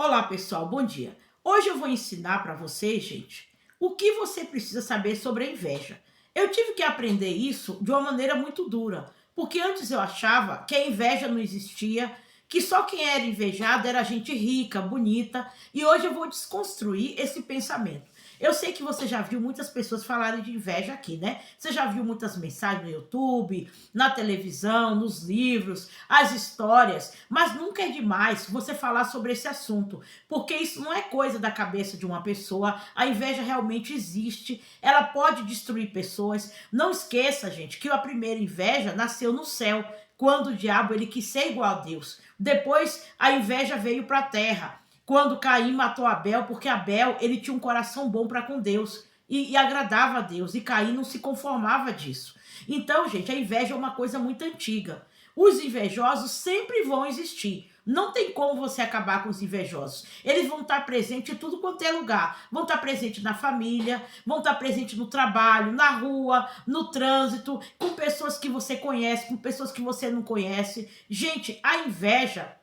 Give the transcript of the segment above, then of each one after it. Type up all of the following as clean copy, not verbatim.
Olá, pessoal, bom dia. Hoje eu vou ensinar para vocês, gente, o que você precisa saber sobre a inveja. Eu tive que aprender isso de uma maneira muito dura, porque antes eu achava que a inveja não existia, que só quem era invejado era gente rica, bonita, e hoje eu vou desconstruir esse pensamento. Eu sei que você já viu muitas pessoas falarem de inveja aqui, né? Você já viu muitas mensagens no YouTube, na televisão, nos livros, as histórias, mas nunca é demais você falar sobre esse assunto, porque isso não é coisa da cabeça de uma pessoa. A inveja realmente existe, ela pode destruir pessoas. Não esqueça, gente, que a primeira inveja nasceu no céu, quando o diabo ele quis ser igual a Deus. Depois a inveja veio para a terra, quando Caim matou Abel, porque Abel ele tinha um coração bom para com Deus e agradava a Deus, e Caim não se conformava disso. Então, gente, a inveja é uma coisa muito antiga. Os invejosos sempre vão existir. Não tem como você acabar com os invejosos. Eles vão estar presentes em tudo quanto é lugar. Vão estar presentes na família, vão estar presentes no trabalho, na rua, no trânsito, com pessoas que você conhece, com pessoas que você não conhece. Gente, a inveja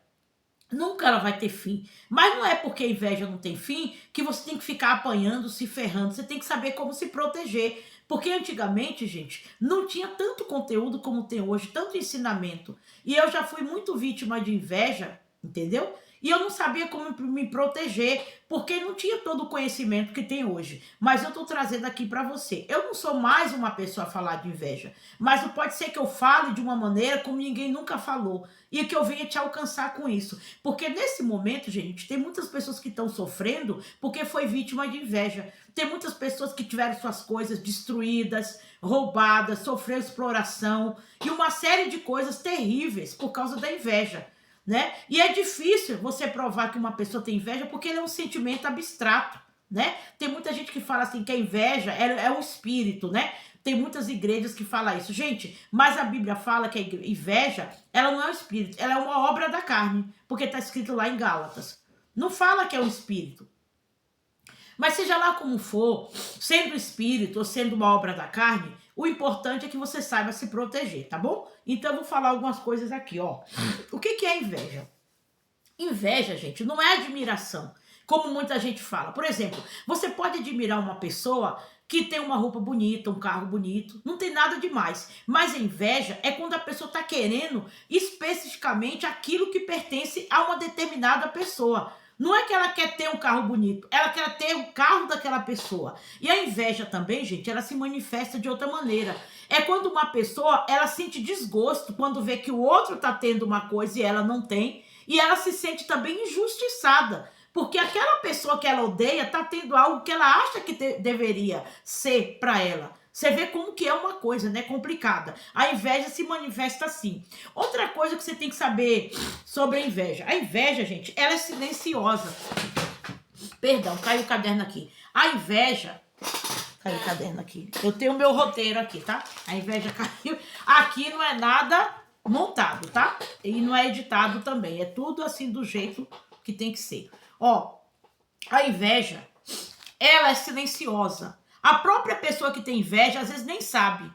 nunca ela vai ter fim. Mas não é porque a inveja não tem fim que você tem que ficar apanhando, se ferrando. Você tem que saber como se proteger. Porque antigamente, gente, não tinha tanto conteúdo como tem hoje, tanto ensinamento. E eu já fui muito vítima de inveja, entendeu? E eu não sabia como me proteger, porque não tinha todo o conhecimento que tem hoje. Mas eu estou trazendo aqui para você. Eu não sou mais uma pessoa a falar de inveja, mas pode ser que eu fale de uma maneira como ninguém nunca falou e que eu venha te alcançar com isso. Porque nesse momento, gente, tem muitas pessoas que estão sofrendo porque foi vítima de inveja. Tem muitas pessoas que tiveram suas coisas destruídas, roubadas, sofreram exploração e uma série de coisas terríveis por causa da inveja, né? E é difícil você provar que uma pessoa tem inveja porque ele é um sentimento abstrato, né? Tem muita gente que fala assim que a inveja é um espírito, né? Tem muitas igrejas que falam isso. Gente, mas a Bíblia fala que a inveja, ela não é um espírito, ela é uma obra da carne, porque está escrito lá em Gálatas. Não fala que é um espírito. Mas seja lá como for, sendo espírito ou sendo uma obra da carne, o importante é que você saiba se proteger, tá bom? Então eu vou falar algumas coisas aqui, ó. O que é inveja? Inveja, gente, não é admiração, como muita gente fala. Por exemplo, você pode admirar uma pessoa que tem uma roupa bonita, um carro bonito, não tem nada demais. Mas a inveja é quando a pessoa está querendo especificamente aquilo que pertence a uma determinada pessoa. Não é que ela quer ter um carro bonito, ela quer ter o carro daquela pessoa. E a inveja também, gente, ela se manifesta de outra maneira. É quando uma pessoa, ela sente desgosto quando vê que o outro está tendo uma coisa e ela não tem. E ela se sente também injustiçada, porque aquela pessoa que ela odeia está tendo algo que ela acha que deveria ser para ela. Você vê como que é uma coisa, né, complicada. A inveja se manifesta assim. Outra coisa que você tem que saber sobre a inveja. A inveja, gente, ela é silenciosa. Perdão, caiu o caderno aqui. A inveja... Caiu o caderno aqui. Eu tenho o meu roteiro aqui, tá? A inveja caiu. Aqui não é nada montado, tá? E não é editado também. É tudo assim do jeito que tem que ser. Ó, a inveja, ela é silenciosa. A própria pessoa que tem inveja, às vezes nem sabe.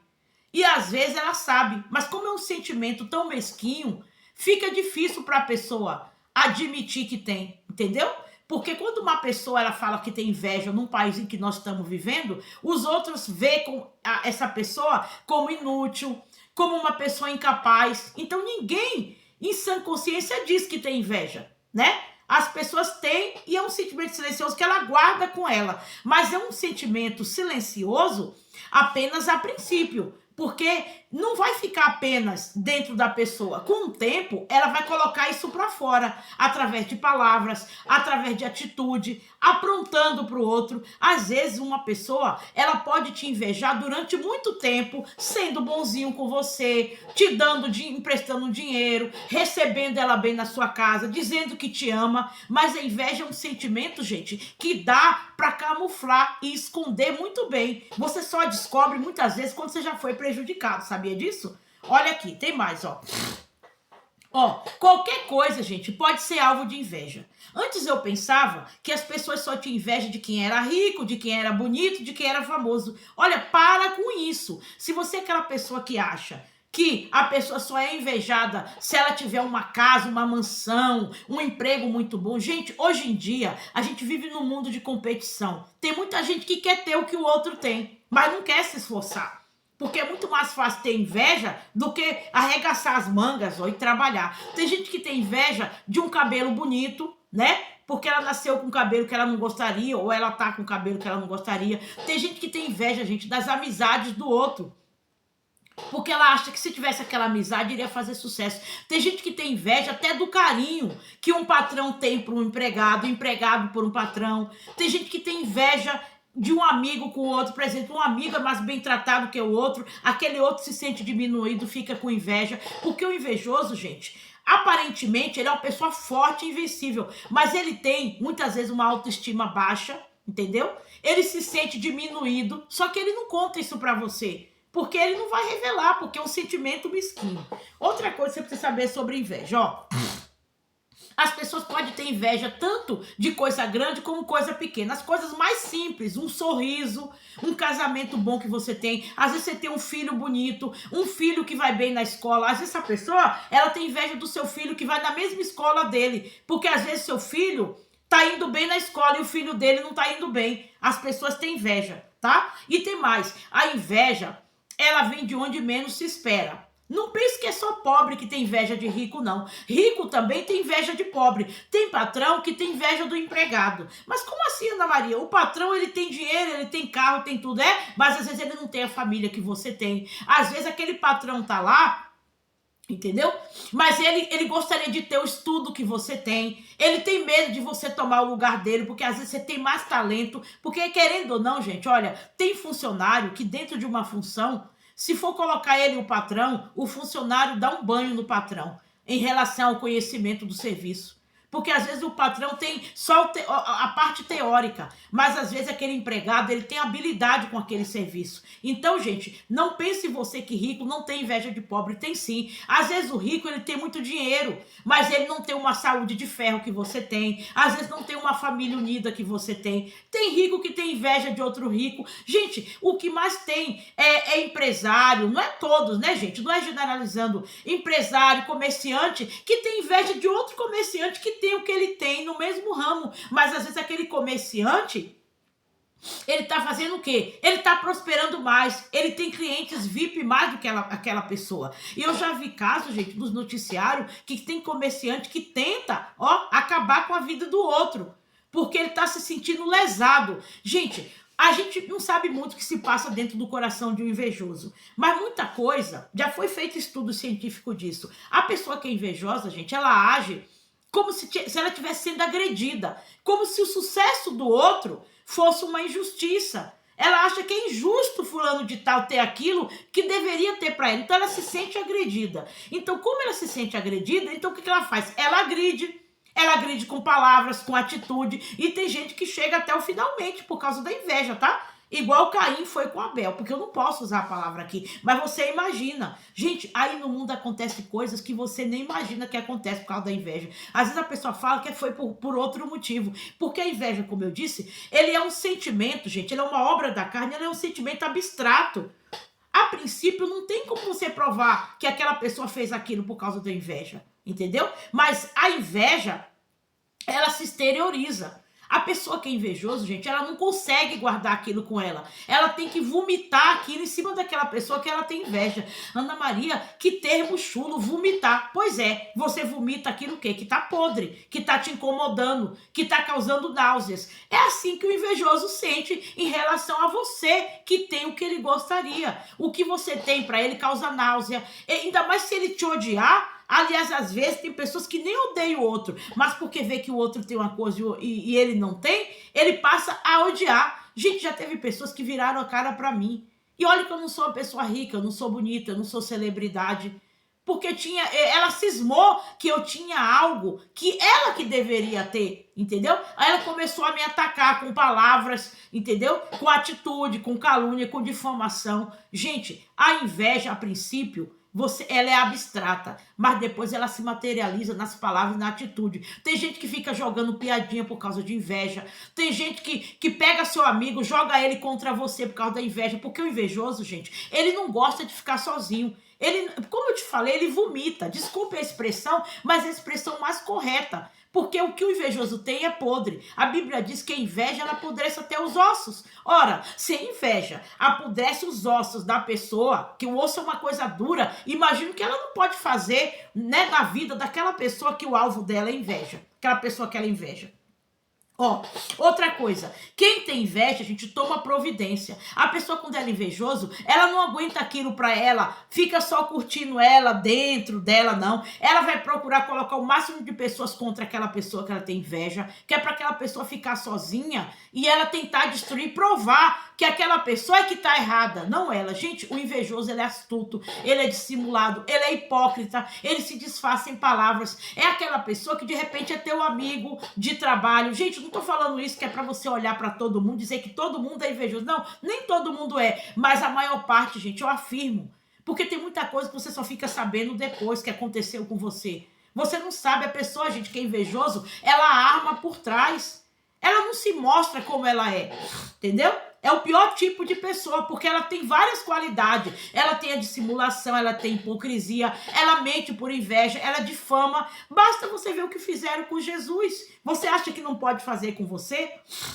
E às vezes ela sabe. Mas como é um sentimento tão mesquinho, fica difícil para a pessoa admitir que tem, entendeu? Porque quando uma pessoa ela fala que tem inveja num país em que nós estamos vivendo, os outros veem essa pessoa como inútil, como uma pessoa incapaz. Então ninguém em sã consciência diz que tem inveja, né? As pessoas têm e é um sentimento silencioso que ela guarda com ela. Mas é um sentimento silencioso apenas a princípio. Porque não vai ficar apenas dentro da pessoa. Com o tempo, ela vai colocar isso para fora, através de palavras, através de atitude, aprontando para o outro. Às vezes, uma pessoa, ela pode te invejar durante muito tempo, sendo bonzinho com você, te dando, emprestando dinheiro, recebendo ela bem na sua casa, dizendo que te ama. Mas a inveja é um sentimento, gente, que dá para camuflar e esconder muito bem. Você só descobre muitas vezes quando você já foi prejudicado, sabia disso? Olha aqui, tem mais, ó. Ó, qualquer coisa, gente, pode ser alvo de inveja. Antes eu pensava que as pessoas só tinham inveja de quem era rico, de quem era bonito, de quem era famoso. Olha, para com isso. Se você é aquela pessoa que acha que a pessoa só é invejada se ela tiver uma casa, uma mansão, um emprego muito bom. Gente, hoje em dia, a gente vive num mundo de competição. Tem muita gente que quer ter o que o outro tem, mas não quer se esforçar. Porque é muito mais fácil ter inveja do que arregaçar as mangas e trabalhar. Tem gente que tem inveja de um cabelo bonito, né? Porque ela nasceu com cabelo que ela não gostaria, ou ela tá com cabelo que ela não gostaria. Tem gente que tem inveja, gente, das amizades do outro. Porque ela acha que se tivesse aquela amizade iria fazer sucesso. Tem gente que tem inveja até do carinho que um patrão tem por um empregado, empregado por um patrão. Tem gente que tem inveja de um amigo com o outro, por exemplo, um amigo é mais bem tratado que o outro, aquele outro se sente diminuído, fica com inveja. Porque o invejoso, gente, aparentemente ele é uma pessoa forte e invencível, mas ele tem muitas vezes uma autoestima baixa, entendeu? Ele se sente diminuído, só que ele não conta isso pra você. Porque ele não vai revelar, porque é um sentimento mesquinho. Outra coisa que você precisa saber sobre inveja, ó. As pessoas podem ter inveja tanto de coisa grande como coisa pequena. As coisas mais simples, um sorriso, um casamento bom que você tem. Às vezes você tem um filho bonito, um filho que vai bem na escola. Às vezes essa pessoa, ela tem inveja do seu filho que vai na mesma escola dele. Porque às vezes seu filho tá indo bem na escola e o filho dele não tá indo bem. As pessoas têm inveja, tá? E tem mais, a inveja, ela vem de onde menos se espera. Não pense que é só pobre que tem inveja de rico, não. Rico também tem inveja de pobre. Tem patrão que tem inveja do empregado. Mas como assim, Ana Maria? O patrão, ele tem dinheiro, ele tem carro, tem tudo, mas às vezes ele não tem a família que você tem. Às vezes aquele patrão tá lá, entendeu? Mas ele gostaria de ter o estudo que você tem. Ele tem medo de você tomar o lugar dele, porque às vezes você tem mais talento. Porque querendo ou não, gente, olha, tem funcionário que dentro de uma função, se for colocar ele o patrão, o funcionário dá um banho no patrão em relação ao conhecimento do serviço. Porque às vezes o patrão tem só a parte teórica, mas às vezes aquele empregado, ele tem habilidade com aquele serviço. Então, gente, não pense você que rico não tem inveja de pobre, tem sim. Às vezes o rico, ele tem muito dinheiro, mas ele não tem uma saúde de ferro que você tem. Às vezes não tem uma família unida que você tem. Tem rico que tem inveja de outro rico. Gente, o que mais tem é empresário, não é todos, né, gente? Não é generalizando. Empresário, comerciante, que tem inveja de outro comerciante que tem o que ele tem no mesmo ramo, mas às vezes aquele comerciante, ele tá fazendo o quê? Ele tá prosperando mais, ele tem clientes VIP mais do que aquela pessoa. E eu já vi casos, gente, nos noticiários, que tem comerciante que tenta, acabar com a vida do outro, porque ele tá se sentindo lesado. Gente, a gente não sabe muito o que se passa dentro do coração de um invejoso, mas muita coisa, já foi feito estudo científico disso. A pessoa que é invejosa, gente, ela age como se ela estivesse sendo agredida, como se o sucesso do outro fosse uma injustiça. Ela acha que é injusto fulano de tal ter aquilo que deveria ter para ela. Então ela se sente agredida. Então, como ela se sente agredida, então o que ela faz? Ela agride com palavras, com atitude, e tem gente que chega até o finalmente por causa da inveja, tá? Igual Caim foi com Abel, porque eu não posso usar a palavra aqui, mas você imagina. Gente, aí no mundo acontecem coisas que você nem imagina que acontece por causa da inveja. Às vezes a pessoa fala que foi por outro motivo, porque a inveja, como eu disse, ele é um sentimento, gente, ele é uma obra da carne, ele é um sentimento abstrato. A princípio, não tem como você provar que aquela pessoa fez aquilo por causa da inveja, entendeu? Mas a inveja, ela se exterioriza. A pessoa que é invejoso, gente, ela não consegue guardar aquilo com ela. Ela tem que vomitar aquilo em cima daquela pessoa que ela tem inveja. Ana Maria, que termo chulo, vomitar. Pois é, você vomita aquilo o quê? Que tá podre, que tá te incomodando, que tá causando náuseas. É assim que o invejoso sente em relação a você, que tem o que ele gostaria. O que você tem para ele causa náusea. E ainda mais se ele te odiar. Aliás, às vezes tem pessoas que nem odeiam o outro, mas porque vê que o outro tem uma coisa e ele não tem, ele passa a odiar. Gente, já teve pessoas que viraram a cara pra mim. E olha que eu não sou uma pessoa rica, eu não sou bonita, eu não sou celebridade. Porque ela cismou que eu tinha algo que ela que deveria ter, entendeu? Aí ela começou a me atacar com palavras, entendeu? Com atitude, com calúnia, com difamação. Gente, a inveja, a princípio, ela é abstrata, mas depois ela se materializa nas palavras e na atitude. Tem gente que fica jogando piadinha por causa de inveja. Tem gente que pega seu amigo, joga ele contra você por causa da inveja. Porque o invejoso, gente, ele não gosta de ficar sozinho. Ele, como eu te falei, ele vomita. Desculpe a expressão, mas a expressão mais correta. Porque o que o invejoso tem é podre. A Bíblia diz que a inveja ela apodrece até os ossos. Ora, se a inveja apodrece os ossos da pessoa, que o osso é uma coisa dura, imagino que ela não pode fazer, né, na vida daquela pessoa que o alvo dela é inveja. Aquela pessoa que ela inveja. Ó, outra coisa, quem tem inveja, a gente toma providência. A pessoa quando ela é invejoso, ela não aguenta aquilo pra ela, fica só curtindo ela dentro dela, não. Ela vai procurar colocar o máximo de pessoas contra aquela pessoa que ela tem inveja, que é pra aquela pessoa ficar sozinha e ela tentar destruir, provar que aquela pessoa é que tá errada, não ela. Gente, o invejoso, ele é astuto, ele é dissimulado, ele é hipócrita, ele se disfarça em palavras. É aquela pessoa que de repente é teu amigo de trabalho. Gente, não tô falando isso que é pra você olhar pra todo mundo, dizer que todo mundo é invejoso. Não, nem todo mundo é, mas a maior parte, gente, eu afirmo. Porque tem muita coisa que você só fica sabendo depois que aconteceu com você. Você não sabe, a pessoa, gente, que é invejoso, ela arma por trás. Ela não se mostra como ela é, entendeu? É o pior tipo de pessoa, porque ela tem várias qualidades. Ela tem a dissimulação, ela tem hipocrisia, ela mente por inveja, ela difama. Basta você ver o que fizeram com Jesus. Você acha que não pode fazer com você?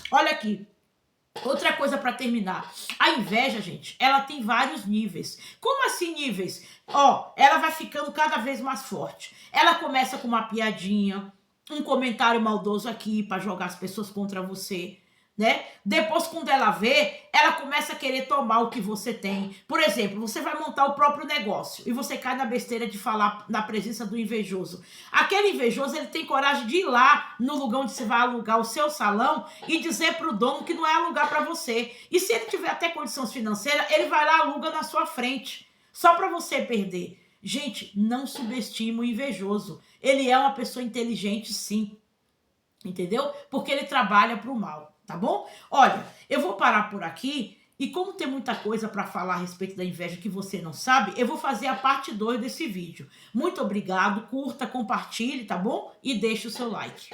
Olha aqui. Outra coisa para terminar. A inveja, gente, ela tem vários níveis. Como assim níveis? Ó, ela vai ficando cada vez mais forte. Ela começa com uma piadinha, um comentário maldoso aqui para jogar as pessoas contra você, né? Depois, quando ela vê, ela começa a querer tomar o que você tem. Por exemplo, você vai montar o próprio negócio e você cai na besteira de falar na presença do invejoso. Aquele invejoso, ele tem coragem de ir lá no lugar onde você vai alugar o seu salão e dizer para o dono que não é alugar para você. E se ele tiver até condições financeiras, ele vai lá e aluga na sua frente, só para você perder. Gente, não subestime o invejoso. Ele é uma pessoa inteligente, sim. Entendeu? Porque ele trabalha para o mal, tá bom? Olha, eu vou parar por aqui e como tem muita coisa para falar a respeito da inveja que você não sabe, eu vou fazer a parte 2 desse vídeo. Muito obrigado, curta, compartilhe, tá bom? E deixe o seu like.